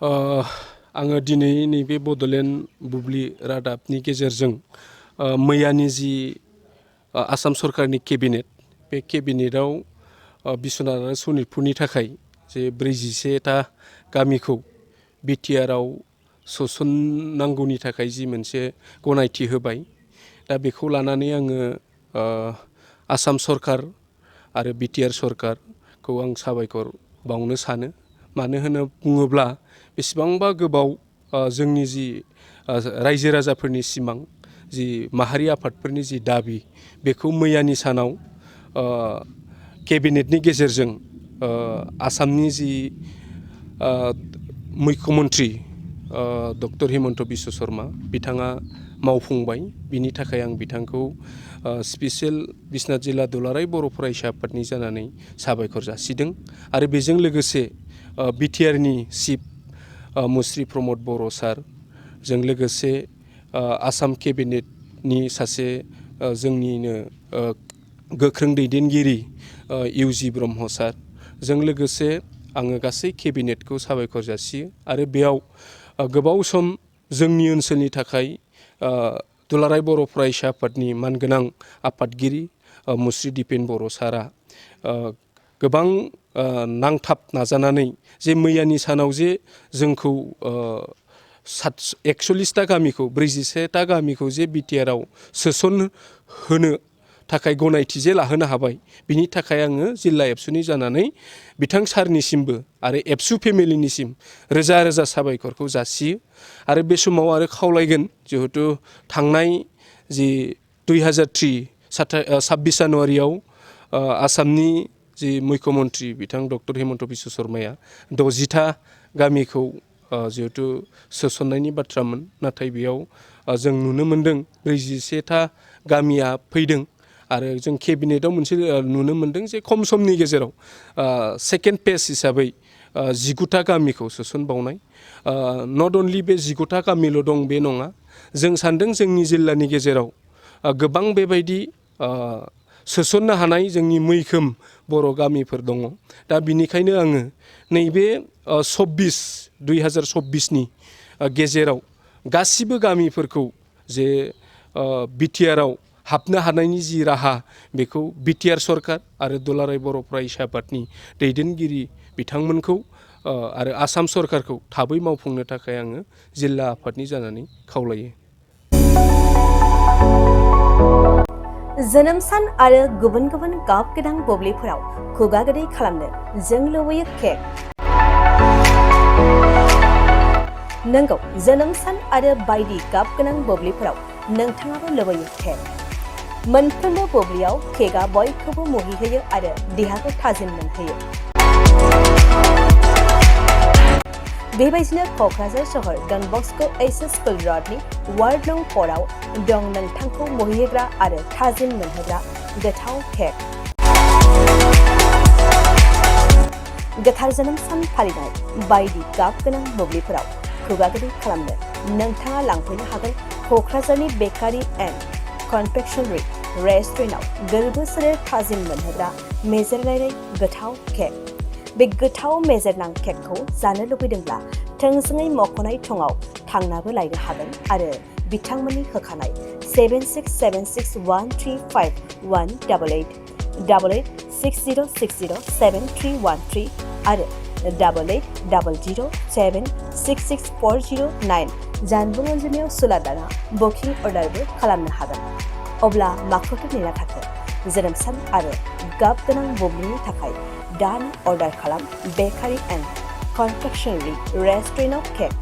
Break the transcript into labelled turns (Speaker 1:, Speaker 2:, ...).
Speaker 1: आङो दिनै नैबे बड'लेण्ड बुब्लि रादाबनि गेजेरजों मैयानि जि आसाम सरकारनि केबिनेट बे केबिनेटआव बिस्वनाथ आरो सनितपुरनि थाखाय जे 47टा गामिखौ बिटिआरआव सोसननांगौनि थाखाय जि मोनसे गनायथि होबाय दा बेखौ लानानै आङो आसाम सरकार आरो बिटिआर सरकारखौ आं साबायखर बावनो सानो। मानो होनना बुङोब्ला बेसेबांबा गोबाव जोंनि जि रायजो राजाफोरनि सिमां जि माहारि आफादफोरनि जि दाबि बेखौ मैयानि सानाव केबिनेटनि गेजेरजों आसामनि जि मुख्यमन्त्रि डक्टर हिमन्त बिश्व शर्मा बिथाङा मावफुंबाय। बिनि थाखाय आं बिथांखौ स्पेसियेल बिश्वनाथ जिल्ला दुलाराय बर' फरायसा आफादनि जानानै साबायखर जासिदों आरो बेजों लोगोसे बिटिआरनि चिफ मुस्रि प्रमद बर' सारजों लोगोसे आसाम केबिनेटनि सासे जोंनिनो गोख्रों दैदेनगिरि इउजि ब्रह्म सारजों लोगोसे आङो गासै केबिनेटखौ साबायखर जासियो आरो बेयाव गोबाव सम जोंनि ओनसोलनि थाखाय दुलाराय बर' फरायसा आफादनि मानगोनां आफादगिरि मुस्रि दिपेन बर' सारा गोबां नांथाब नाजानानै जे मैयानि सानाव जे जोंखौ 41टा गामिखौ 47टा गामिखौ जे बिटिआरआव सोसन होनो थाखाय गनायथि जे लाहोनो हाबाय बिनि थाखाय आङो जिल्ला एबसुनि जानानै बिथां सारनिसिमबो आरो एबसु फेमिलिनिसिम रोजा रोजा साबायखरखौ जासियो आरो बे समाव आरो खावलायगोन जिहेथु थांनाय जि 2023 जानुवारियाव आसामनि जि मुख्यमन्त्रि बिथां डक्टर हिमन्त बिश्व शर्माया 60टा गामिखौ जिहेथु सोसननायनि बाथ्रामोन नाथाय बेयाव जों नुनो मोनदों 47टा गामिया फैदों आरो जों केबिनेटआव मोनसे नुनो मोनदों जे खम समनि गेजेराव सेकेन्ड फेज हिसाबै 19टा गामिखौ सोसनबावनाय नट अनलि बे 19टा गामिल' दं बे नङा जों सानदों जोंनि जिल्लानि गेजेराव गोबां बेबायदि सोसननो हानाय जोंनि मैखोम बर' गामिफोर दङ। दा बिनिखायनो आङो नैबे 2024नि गेजेराव गासिबो गामिफोरखौ जे बिटिआरआव हाबनो हानायनि जि राहा बेखौ बिटिआर सरकार आरो दुलाराय बर' फरायसा आफादनि दैदेनगिरि बिथांमोनखौ आरो आसाम सरकारखौ थाबै मावफुंनो थाखाय आङो जिल्ला आफादनि जानानै खावलायो।
Speaker 2: जोनोम सान आरो गुबुन गुबुन गाब गोनां बुब्लिफोराव खुगा गोदै खालामनो जों लुबैयो केक। नंगौ, जोनोम सान आरो बायदि गाब गोनां बुब्लिफोराव नोंथाङाबो लुबैयो केक। मोनफ्रोमबो बुब्लियाव केकआ बयखौबो मुहिहोयो आरो देहाखौ थाजिम मोनहोयो। बेबायदिनो क'क्राझार सहर डन बस्क' एच.एस. स्कुल र'डनि वार्ड नं 4 आव दं नोंथांखौ मुहिहोग्रा आरो थाजिम मोनहोग्रा गोथाव केक। गोथार जोनोम सान फालिनाय बायदि गाब गोनां बुब्लिफोराव खुगा गोदै खालामनो नोंथाङा लांफैनो हागोन क'क्राझारनि बेकारि एन्ड कनफेक्शनारि रेस्टुरेन्टआव गोरबो सोलेर थाजिम मोनहोग्रा मेजेरलायनाय गोथाव केक। बे गोथाव मेजेरनां केकखौ जानो लुबैदोंब्ला थोंजोङै मख'नाय थंआव थांनाबो लायनो हागोन आरो बिथांमोननि होखानाय 7676135188 8860607313 आरो 8800766409 जानबुं अनजिमायाव सुलादाना बुकिं अर्डारबो खालामनो हागोन। अब्ला माखौथो नेना थाखो? जोनोम सान आरो गाब गोनां बुब्लिनि थाखाय दानो अर्डार खालाम बेकारि एन्ड कनफेक्शनारि रेस्टुरेन्टआव केक।